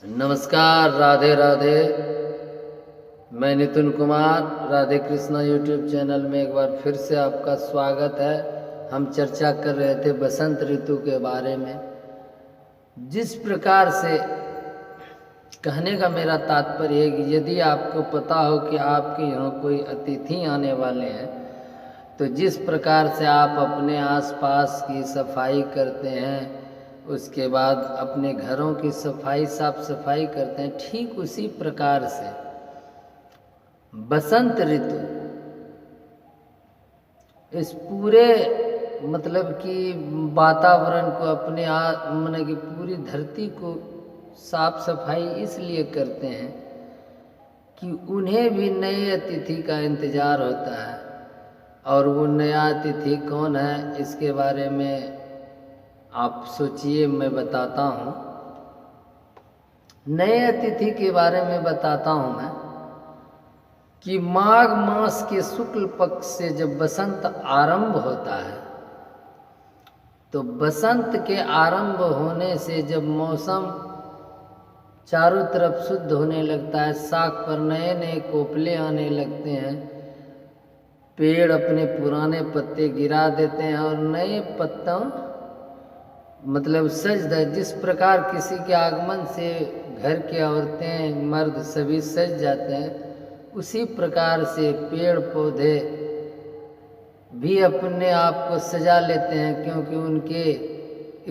नमस्कार, राधे राधे। मैं Nitin Kumar, Radhe Krishna YouTube channel में एक बार फिर से आपका स्वागत है। हम चर्चा कर रहे थे बसंत ऋतु के बारे में। जिस प्रकार से कहने का मेरा तात्पर्य है कि यदि आपको पता हो कि आपके यहाँ कोई अतिथि आने वाले हैं, तो जिस प्रकार से आप अपने आसपास की सफाई करते हैं, उसके बाद अपने घरों की सफाई साफ सफाई करते हैं, ठीक उसी प्रकार से बसंत ऋतु इस पूरे मतलब कि वातावरण को अपने माने कि पूरी धरती को साफ सफाई इसलिए करते हैं कि उन्हें भी नए अतिथि का इंतजार होता है। और वो नया अतिथि कौन है, इसके बारे में आप सोचिए, मैं बताता हूँ। नए अतिथि के बारे में बताता हूँ मैं कि माघ मास के शुक्ल पक्ष से जब बसंत आरंभ होता है, तो बसंत के आरंभ होने से जब मौसम चारों तरफ शुद्ध होने लगता है, शाख पर नए नए कोपले आने लगते हैं, पेड़ अपने पुराने पत्ते गिरा देते हैं और नए पत्तों मतलब सज जिस प्रकार किसी के आगमन से घर की औरतें मर्द सभी सज जाते हैं, उसी प्रकार से पेड़ पौधे भी अपने आप को सजा लेते हैं, क्योंकि उनके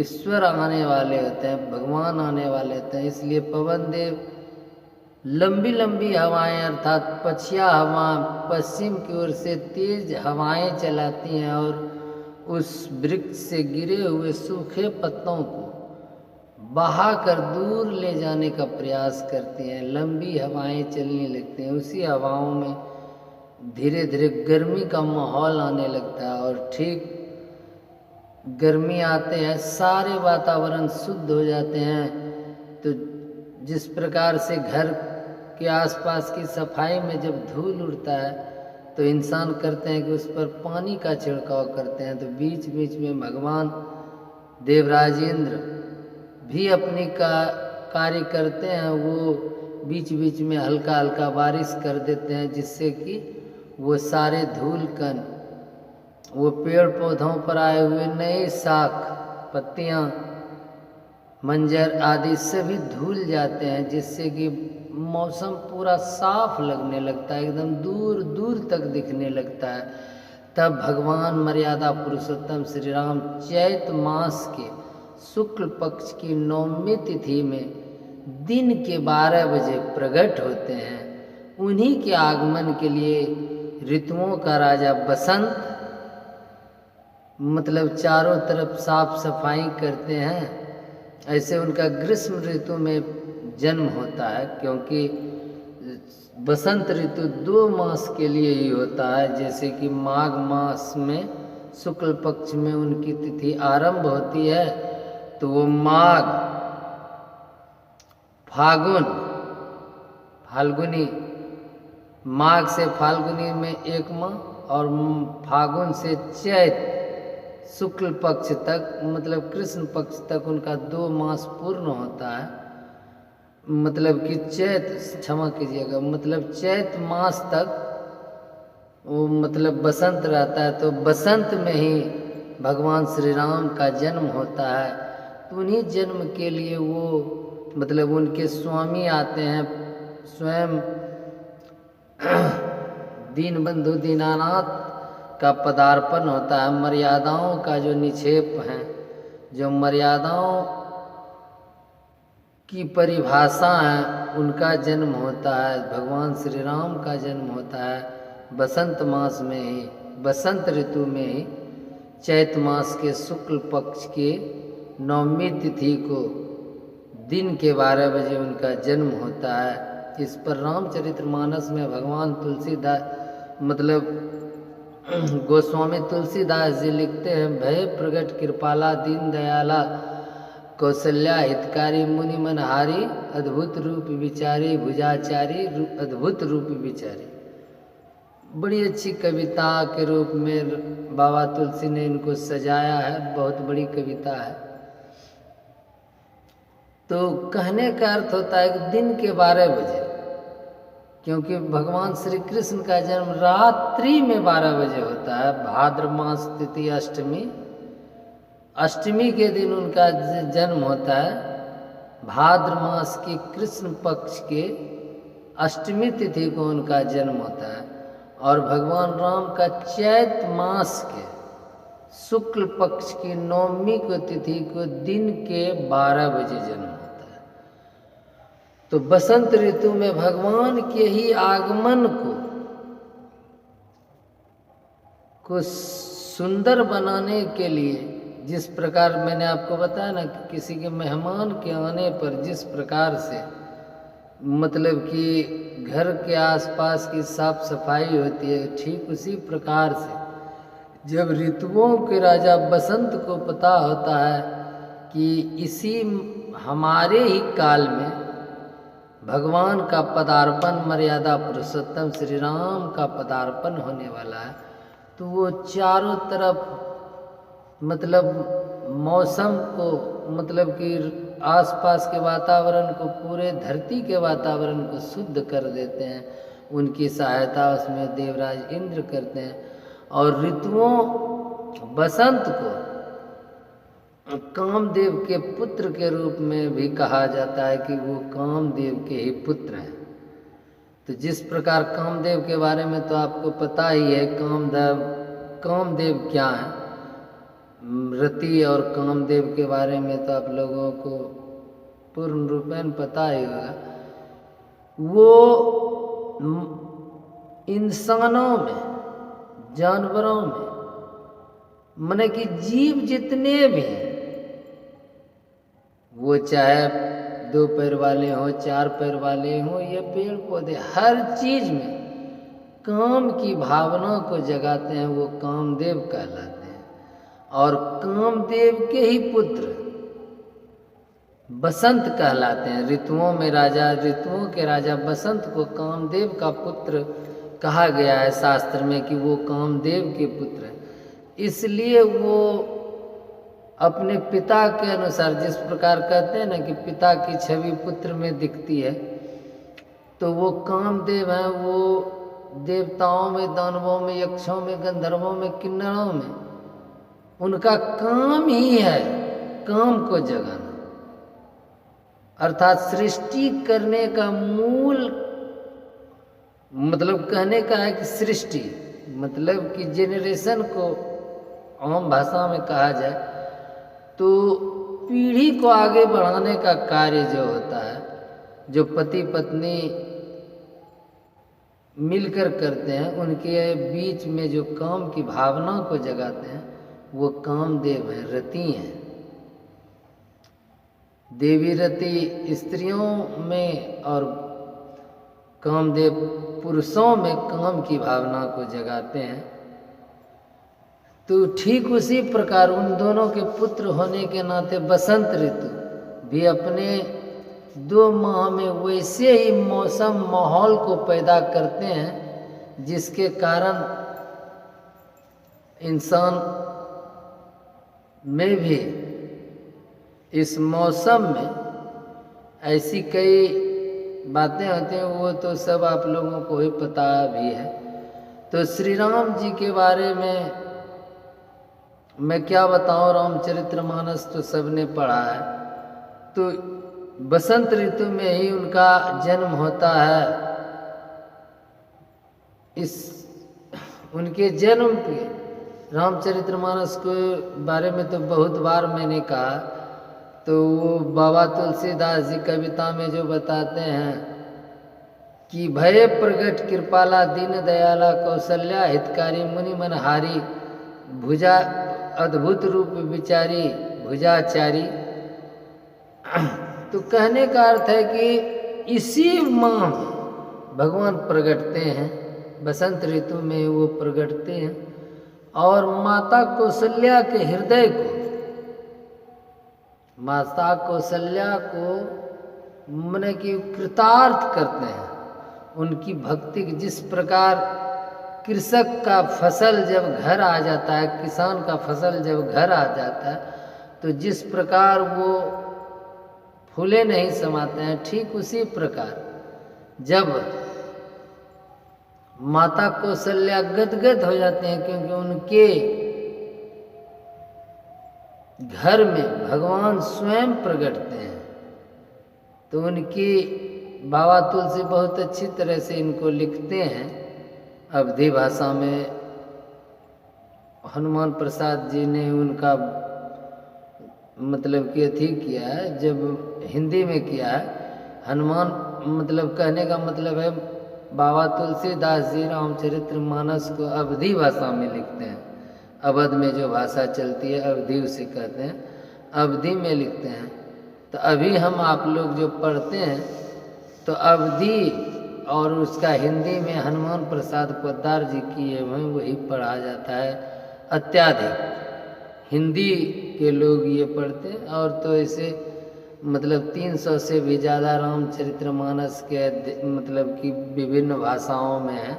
ईश्वर आने वाले होते हैं, भगवान आने वाले होते हैं। इसलिए पवन देव लंबी लंबी हवाएं अर्थात पछिया हवा पश्चिम की ओर से तेज हवाएं चलाती हैं और उस वृक्ष से गिरे हुए सूखे पत्तों को बहाकर दूर ले जाने का प्रयास करती हैं। लंबी हवाएं चलने लगती हैं, उसी हवाओं में धीरे धीरे गर्मी का माहौल आने लगता है और ठीक गर्मी आते हैं सारे वातावरण शुद्ध हो जाते हैं। तो जिस प्रकार से घर के आसपास की सफाई में जब धूल उड़ता है, तो इंसान करते हैं कि उस पर पानी का छिड़काव करते हैं। तो बीच बीच में भगवान देवराज इंद्र भी अपनी कार्य करते हैं, वो बीच बीच में हल्का हल्का बारिश कर देते हैं, जिससे कि वो सारे धूल कण वो पेड़ पौधों पर आए हुए नए शाख पत्तियां मंजर आदि सभी धुल जाते हैं, जिससे कि मौसम पूरा साफ लगने लगता है, एकदम दूर दूर तक दिखने लगता है। तब भगवान मर्यादा पुरुषोत्तम श्री राम चैत मास के शुक्ल पक्ष की 9वीं तिथि में दिन के 12 बजे प्रकट होते हैं। उन्हीं के आगमन के लिए ऋतुओं का राजा बसंत मतलब चारों तरफ साफ सफाई करते हैं। ऐसे उनका ग्रीष्म ऋतु में जन्म होता है, क्योंकि बसंत ऋतु 2 मास के लिए ही होता है। जैसे कि माघ मास में शुक्ल पक्ष में उनकी तिथि आरंभ होती है, तो वो माघ फागुन फाल्गुनी माघ से फाल्गुनी में 1 माह और फागुन से चैत शुक्ल पक्ष तक मतलब कृष्ण पक्ष तक उनका 2 मास पूर्ण होता है। मतलब कि चैत क्षमा कीजिएगा मतलब चैत मास तक वो मतलब बसंत रहता है। तो बसंत में ही भगवान श्री राम का जन्म होता है। तो उन्हीं जन्म के लिए वो मतलब उनके स्वामी आते हैं, स्वयं दीनबंधु दीनानाथ का पदार्पण होता है। मर्यादाओं का जो निक्षेप है, जो मर्यादाओं की परिभाषा है, उनका जन्म होता है। भगवान श्री राम का जन्म होता है बसंत मास में ही, बसंत ऋतु में ही, चैत मास के शुक्ल पक्ष के 9वीं तिथि को दिन के 12 बजे उनका जन्म होता है। इस पर रामचरितमानस में भगवान तुलसीदास मतलब गोस्वामी तुलसीदास जी लिखते हैं, भय प्रगट कृपाला दीन दयाला कौशल्या हितकारी मुनि मनहारी अद्भुत रूप विचारी भुजाचारी अद्भुत रूप विचारी। बड़ी अच्छी कविता के रूप में बाबा तुलसी ने इनको सजाया है, बहुत बड़ी कविता है। तो कहने का अर्थ होता है कि दिन के 12 बजे, क्योंकि भगवान श्री कृष्ण का जन्म रात्रि में 12 बजे होता है। भाद्र मास तिथि अष्टमी, अष्टमी के दिन उनका जन्म होता है। भाद्र मास की कृष्ण पक्ष के अष्टमी तिथि को उनका जन्म होता है। और भगवान राम का चैत मास के शुक्ल पक्ष की नवमी को तिथि को दिन के 12 बजे जन्म होता है। तो बसंत ऋतु में भगवान के ही आगमन को सुंदर बनाने के लिए, जिस प्रकार मैंने आपको बताया ना कि किसी के मेहमान के आने पर जिस प्रकार से मतलब कि घर के आसपास की साफ सफाई होती है, ठीक उसी प्रकार से जब ऋतुओं के राजा बसंत को पता होता है कि इसी हमारे ही काल में भगवान का पदार्पण, मर्यादा पुरुषोत्तम श्री राम का पदार्पण होने वाला है, तो वो चारों तरफ मतलब मौसम को, मतलब कि आसपास के वातावरण को, पूरे धरती के वातावरण को शुद्ध कर देते हैं। उनकी सहायता उसमें देवराज इंद्र करते हैं। और ऋतुओं बसंत को कामदेव के पुत्र के रूप में भी कहा जाता है कि वो कामदेव के ही पुत्र हैं। तो जिस प्रकार कामदेव के बारे में तो आपको पता ही है, कामदेव क्या है, रति और कामदेव के बारे में तो आप लोगों को पूर्ण रूपेण पता ही होगा। वो इंसानों में, जानवरों में, माने कि जीव जितने भी हैं, वो चाहे 2 पैर वाले हों, 4 पैर वाले हों या पेड़ पौधे, हर चीज में काम की भावना को जगाते हैं, वो कामदेव कहलाते हैं। और कामदेव के ही पुत्र बसंत कहलाते हैं। ऋतुओं में राजा, ऋतुओं के राजा बसंत को कामदेव का पुत्र कहा गया है शास्त्र में कि वो कामदेव के पुत्र हैं। इसलिए वो अपने पिता के अनुसार, जिस प्रकार कहते हैं ना कि पिता की छवि पुत्र में दिखती है, तो वो कामदेव हैं। वो देवताओं में, दानवों में, यक्षों में, गंधर्वों में, किन्नरों में उनका काम ही है काम को जगाना, अर्थात सृष्टि करने का मूल मतलब कहने का है कि सृष्टि मतलब कि जेनरेशन को आम भाषा में कहा जाए तो पीढ़ी को आगे बढ़ाने का कार्य जो होता है, जो पति पत्नी मिलकर करते हैं, उनके बीच में जो काम की भावना को जगाते हैं, वो कामदेव हैं, रति हैं। देवी रति स्त्रियों में और कामदेव पुरुषों में काम की भावना को जगाते हैं। तो ठीक उसी प्रकार उन दोनों के पुत्र होने के नाते बसंत ऋतु भी अपने 2 माह में वैसे ही मौसम माहौल को पैदा करते हैं जिसके कारण इंसान में भी इस मौसम में ऐसी कई बातें होती हैं, वो तो सब आप लोगों को ही पता भी है। तो श्री राम जी के बारे में मैं क्या बताऊं, रामचरितमानस तो सबने पढ़ा है। तो बसंत ऋतु में ही उनका जन्म होता है। इस उनके जन्म पे रामचरितमानस के बारे में तो बहुत बार मैंने कहा, तो वो बाबा तुलसीदास जी कविता में जो बताते हैं कि भय प्रगट कृपाला दीन दयाला कौशल्या हितकारी मुनि मनहारी भुजा अद्भुत रूप विचारी भुजाचारी। तो कहने का अर्थ है कि इसी माह में भगवान प्रगटते हैं, बसंत ऋतु में वो प्रगटते हैं और माता कौशल्या के हृदय को, माता कौशल्या को माने कि कृतार्थ करते हैं। उनकी भक्ति जिस प्रकार कृषक का फसल जब घर आ जाता है, किसान का फसल जब घर आ जाता है, तो जिस प्रकार वो फूले नहीं समाते हैं, ठीक उसी प्रकार जब माता कौशल्या गदगद हो जाते हैं क्योंकि उनके घर में भगवान स्वयं प्रकटते हैं, तो उनकी बाबा तुलसी बहुत अच्छी तरह से इनको लिखते हैं अवधी भाषा में। हनुमान प्रसाद जी ने उनका मतलब कि अथी किया है, जब हिंदी में किया है हनुमान, मतलब कहने का मतलब है बाबा तुलसीदास जी रामचरित्र मानस को अवधी भाषा में लिखते हैं। अवध में जो भाषा चलती है अवधी उसे कहते हैं, अवधी में लिखते हैं। तो अभी हम आप लोग जो पढ़ते हैं तो अवधी और उसका हिंदी में हनुमान प्रसाद पोद्दार जी किए हुए वही पढ़ा जाता है। अत्याधिक हिंदी के लोग ये पढ़ते हैं, और तो ऐसे मतलब 300 से भी ज़्यादा रामचरितमानस के मतलब कि विभिन्न भाषाओं में है,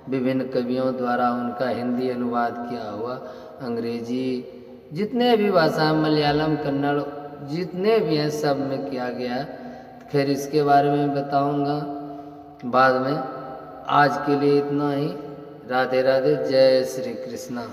विभिन्न कवियों द्वारा उनका हिंदी अनुवाद किया हुआ, अंग्रेजी जितने भी भाषा, मलयालम, कन्नड़ जितने भी हैं सब में किया गया है। खैर इसके बारे में बताऊंगा बाद में। आज के लिए इतना ही। राधे राधे, जय श्री कृष्णा।